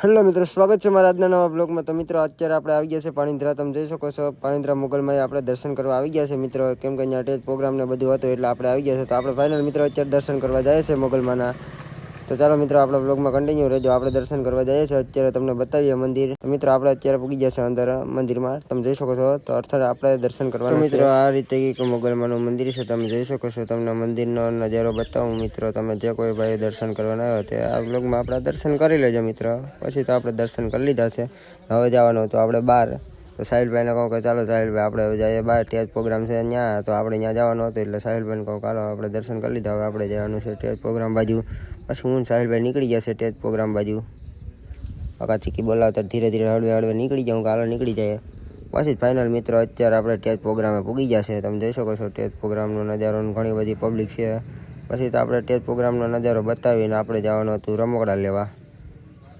Hello મિત્રો, સ્વાગત છે મારા આજના નવા બ્લોગમાં। તો મિત્રો અત્યારે આપણે આવી ગયા છે પાણીધરા। તમે જોઈ શકો છો પાણીધરા મોગલમાં આપણે દર્શન કરવા આવી ગયા છે મિત્રો, કેમ કે અહીંયા ટેજ પ્રોગ્રામ ને બધું હતું એટલે આપણે આવી ગયા છે। તો આપણે ફાઇનલ મિત્રો અત્યારે દર્શન કરવા જઈએ છીએ મોગલમાંના। તો ચાલો મિત્રો આપણા બ્લોગમાં કન્ટિન્યુ રહેજો। આપણે દર્શન કરવા જઈએ છીએ, અત્યારે તમને બતાવીએ મંદિર। તો મિત્રો આપણે અત્યારે પૂગી ગયા છે અંદર મંદિરમાં, તમે જોઈ શકો છો। તો અત્યારે આપણે દર્શન કરવાના મિત્રો આ રીતે એક મોગલમાંનું મંદિર છે, તમે જોઈ શકો છો। તમને મંદિરનો નજારો બતાવું મિત્રો, તમે જે કોઈ ભાઈ દર્શન કરવાના આવ્યો તે આ બ્લોગમાં આપણે દર્શન કરી લેજો મિત્રો। પછી તો આપણે દર્શન કરી લીધા છે, હવે જવાનું હતું આપણે બહાર। તો સાહિલભાઈને કહું કે ચાલો સાહિલભાઈ આપણે હવે જઈએ બહાર, ટેજ પ્રોગ્રામ છે ત્યાં, તો આપણે ત્યાં જવાનું હતું એટલે સાહિલભાઈને કહું ચાલો આપણે દર્શન કરી લીધા, હવે આપણે જવાનું છે ટેજ પ્રોગ્રામ બાજુ। પછી હું સાહિલભાઈ નીકળી ગયા છે ટેજ પ્રોગ્રામ બાજુ, કાકા ચીકી બોલાવતા ધીરે ધીરે હળવે હળવે નીકળી જાઉં, કાલો નીકળી જાય। પછી ફાઇનલ મિત્રો અત્યારે આપણે ટેજ પ્રોગ્રામે પૂગી ગયા છે, તમે જોઈ શકો છો ટેજ પ્રોગ્રામનો નજારો, ઘણી બધી પબ્લિક છે। પછી તો આપણે ટેજ પ્રોગ્રામનો નજારો બતાવીને આપણે જવાનું હતું રમકડા લેવા,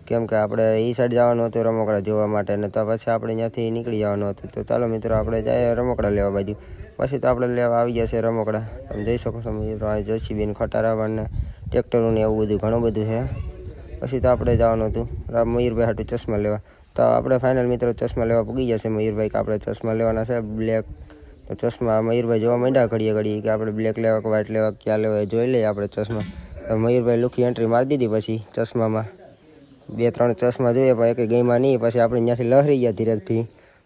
કેમ કે આપણે એ સાઈડ જવાનું હતું રમકડા જોવા માટે, ને તો પછી આપણે ત્યાંથી નીકળી જવાનું હતું। તો ચાલો મિત્રો આપણે જઈએ રમકડા લેવા બાજુ। પછી તો આપણે લેવા આવી ગયા છે રમકડા, તમે જોઈ શકો છો મિત્રો, આ જેસીબી ખટારા ને ટ્રેક્ટરો ને એવું બધું ઘણું બધું છે। પછી તો આપણે જવાનું હતું મયુરભાઈ હાટું ચશ્મા લેવા। તો આપણે ફાઇનલ મિત્રો ચશ્મા લેવા પૂગી ગયા છે મયુરભાઈ, કે આપણે ચશ્મા લેવાના છે બ્લેક। તો ચશ્મા મયુરભાઈ જોવા માંડ્યા ઘડીએ ઘડીએ કે આપણે બ્લેક લેવા કે વ્હાઇટ લેવા, ક્યાં લેવા જોઈ લઈએ આપણે ચશ્મા। તો મયુરભાઈ લુખી એન્ટ્રી મારી દીધી, પછી ચશ્મામાં 2-3 ચશ્મા જોઈએ પણ એક ગેમમાં નહીં, પછી આપણે ત્યાંથી લહરી ગયા ધીરેકથી,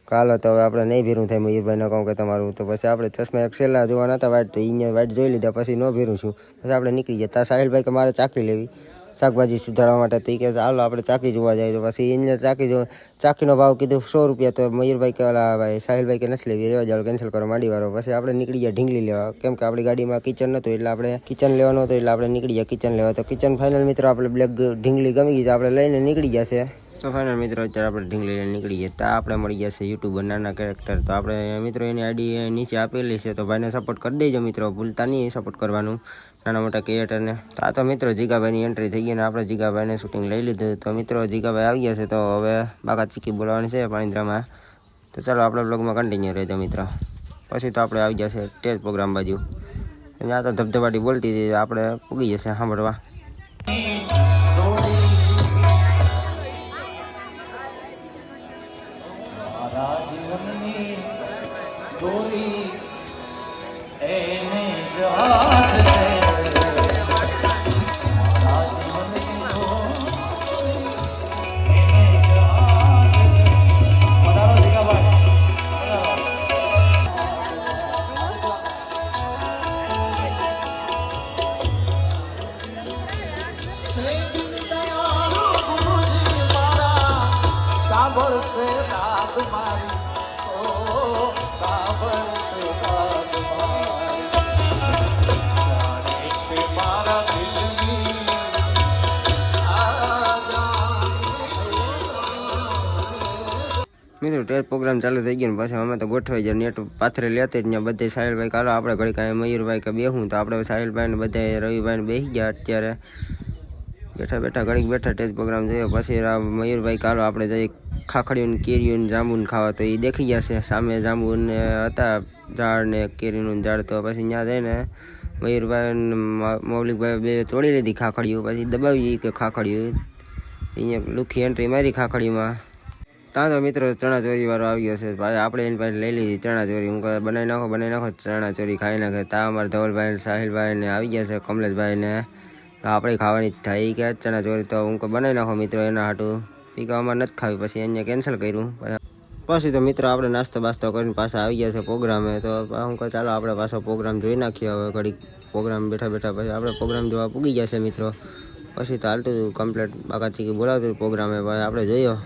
કાલો તો હવે આપણે નહીં ભીરું થાય મયુરભાઈને કહું કે તમારું। તો પછી આપણે ચશ્મા એક છેલ્લા જોવા નતા વ્હાઇટ, તો અહીંયા વ્હાઇટ જોઈ લીધા, પછી ન ભીરું છું, પછી આપણે નીકળી ગયા। તા સાહિલભાઈ કે મારે ચાકી લેવી શાકભાજી સુધારવા માટે, તો એ કે હાલો આપણે ચાકી જોવા જાય। તો પછી એને ચાકીનો ભાવ કીધું 100 રૂપિયા, તો મયુરભાઈ કે ઓલા ભાઈ સાહિલભાઈ કે નથી લેવી, રેવા જાવ કેન્સલ કરો માંડીવાળો। પછી આપણે નીકળી ગયા ઢીંગલી લેવા, કેમ કે આપણી ગાડીમાં કિચન નહોતું એટલે આપણે કિચન લેવાનું હતું, એટલે આપણે નીકળી ગયા કિચન લેવા। તો કિચન ફાઇનલ મિત્રો આપણે બ્લેક ઢીંગલી ગમી ગઈ, આપણે લઈને નીકળી ગયા છે। તો ફાઇનલ મિત્રો અત્યારે આપણે ઢીંગલી લઈને નીકળી ગયા, ત્યાં આપણે મળી ગયા છે યુટ્યુબર નાના કેરેક્ટર। તો આપણે મિત્રો એની આઈડી નીચે આપેલી છે, તો ભાઈને સપોર્ટ કરી દેજો મિત્રો, ભૂલતા નહીં સપોર્ટ કરવાનું નાના મોટા ક્રિએટરને। તો આ તો મિત્રો જીગાભાઈની એન્ટ્રી થઈ ગઈ ને આપણે જીગાભાઈને શૂટિંગ લઈ લીધું। તો મિત્રો જીગાભાઈ આવી ગયા છે, તો હવે બાકા ચીકી બોલાવવાની છે પાણીધરામાં। તો ચાલો આપણે બ્લોગમાં કન્ટિન્યુ રહેજો મિત્રો। પછી તો આપણે આવી ગયા છે ટેજ પ્રોગ્રામ બાજુ, ત્યાં તો ધબધબાટી બોલતી હતી, આપણે પૂગી જશે સાંભળવા। મિત્રો ટેજ પ્રોગ્રામ ચાલુ થઈ ગયો ને પછી અમે તો ગોઠવાઈ જાય, નેટ પાથરે લેતે જ ત્યાં બધે સાહિલભાઈ કાલો આપણે ઘડી કાંઈ મયુરભાઈ કે બેહું, તો આપણે સાહિલભાઈને બધા રવિભાઈને બેસી ગયા, અત્યારે બેઠા બેઠા ઘડીક બેઠા ટેજ પ્રોગ્રામ જોયો। પછી મયુરભાઈ કાલો આપણે જઈએ ખાખડીયું કેરીયું જાંબુન ખાવા, તો એ દેખી ગયા છે સામે જાંબુન હતા ઝાડ ને કેરીનું ઝાડ। તો પછી ત્યાં જઈને મયુરભાઈ મૌલિકભાઈ બે તોડી લીધી ખાખડીયું, પછી દબાવી કે ખાખડીયું અહીંયા લુખી એન્ટ્રી મારી ખાખડીમાં। ત્યાં તો મિત્રો ચણાચોરી વાળો આવી ગયો છે ભાઈ, આપણે એની પાસે લઈ લીધી ચણાચોરી, હું કહે બનાવી નાખો ચણાચોરી ખાઈ નાખે। ત્યાં અમારા ધવલભાઈ સાહિલભાઈ ને આવી ગયા છે કમલેશભાઈ ને, આપણે ખાવાની જ થાય કે ચણાચોરી, તો હું બનાવી નાખો મિત્રો એના હાટું, એ કે અમારે નથી ખાવી, પછી અહીંયા કેન્સલ કર્યું। પછી તો મિત્રો આપણે નાસ્તો બાસ્તો કરીને પાછા આવી ગયા છે પ્રોગ્રામે। તો હું કહું ચાલો આપણે પાછો પ્રોગ્રામ જોઈ નાખીએ, હવે ઘડીક પ્રોગ્રામ બેઠા બેઠા પછી આપણે પ્રોગ્રામ જોવા પૂગી ગયા છે મિત્રો। પછી તો હાલતું હતું કમ્પ્લેટ બાકા ચીકી બોલાવતું પ્રોગ્રામે, ભાઈ આપણે જોયો।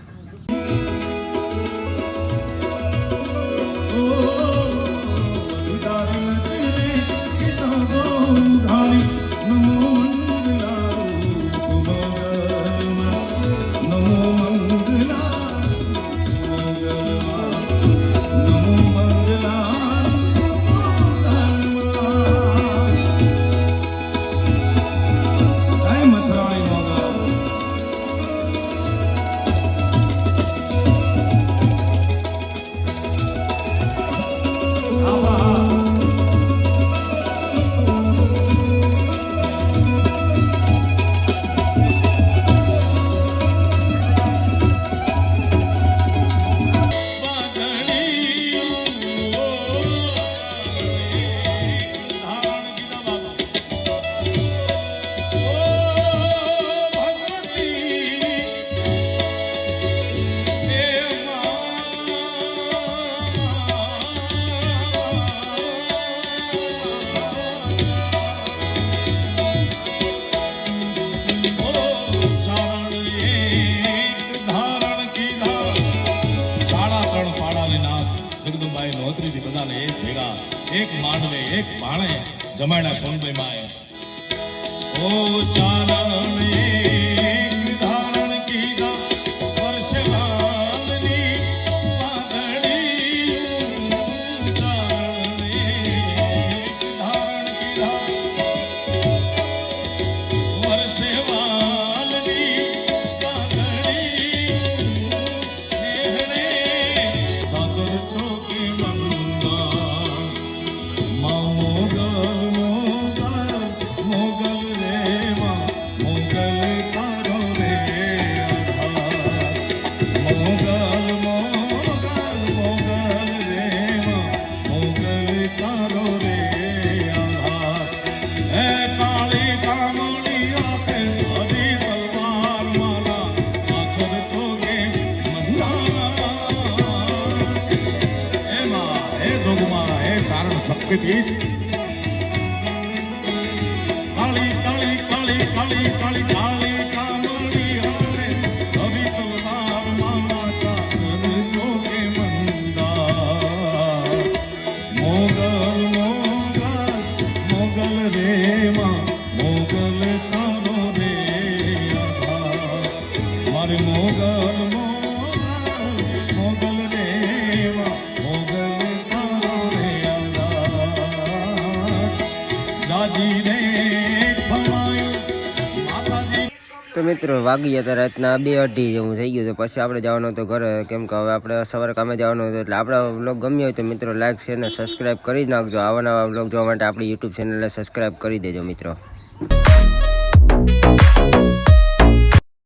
એક માંડવે એક ભાણે જમાડા સોનભાઈ માએ ઓ ચારણ એક ધારણ કીધા વર્ષે વાલની વાદળી ચારણ એક ધારણ કીધા વર્ષે વાલની વાદળી નેહણે સાગર ચોકી મંગા મોગલ મોગલ મોગલ રે મોગલ તારો રે આધાર મોગલ મોગલ મોગલ રે મોગલ તારો રે આધાર હે કાળી કામણી આપે અધી તલવાર મારા સાચર તોગે મંદા એમાં હે દોગમાં હે ચારણ શક્તિથી કાળી કાળી કાળી કાળી કાળી કાળી કામણી આપે અધી તલવાર મારા સાચર તોગે મંદા મોગલ મોગલ મોગલ રે મોગલ તારો રે આધાર મારે મોગલ મોગલ મોગલ રે મોગલ તારો રે આધાર દાદી રે ખમાયું માતાજી તો મિત્રો વાગી ગયા હતા રાતના 2:30 જેવું થઈ ગયું તો પછી આપણે જવાનું હતું ઘરે, કેમ કે હવે આપણે સવારે કામે જવાનું હતું. એટલે આપણા વ્લોગ ગમ્યો હોય તો મિત્રો લાઈક શેર અને સબસ્ક્રાઈબ કરી નાખજો. આવા નવા વ્લોગ જોવા માટે આપણી યુટ્યુબ ચેનલને સબસ્ક્રાઈબ કરી દેજો મિત્રો.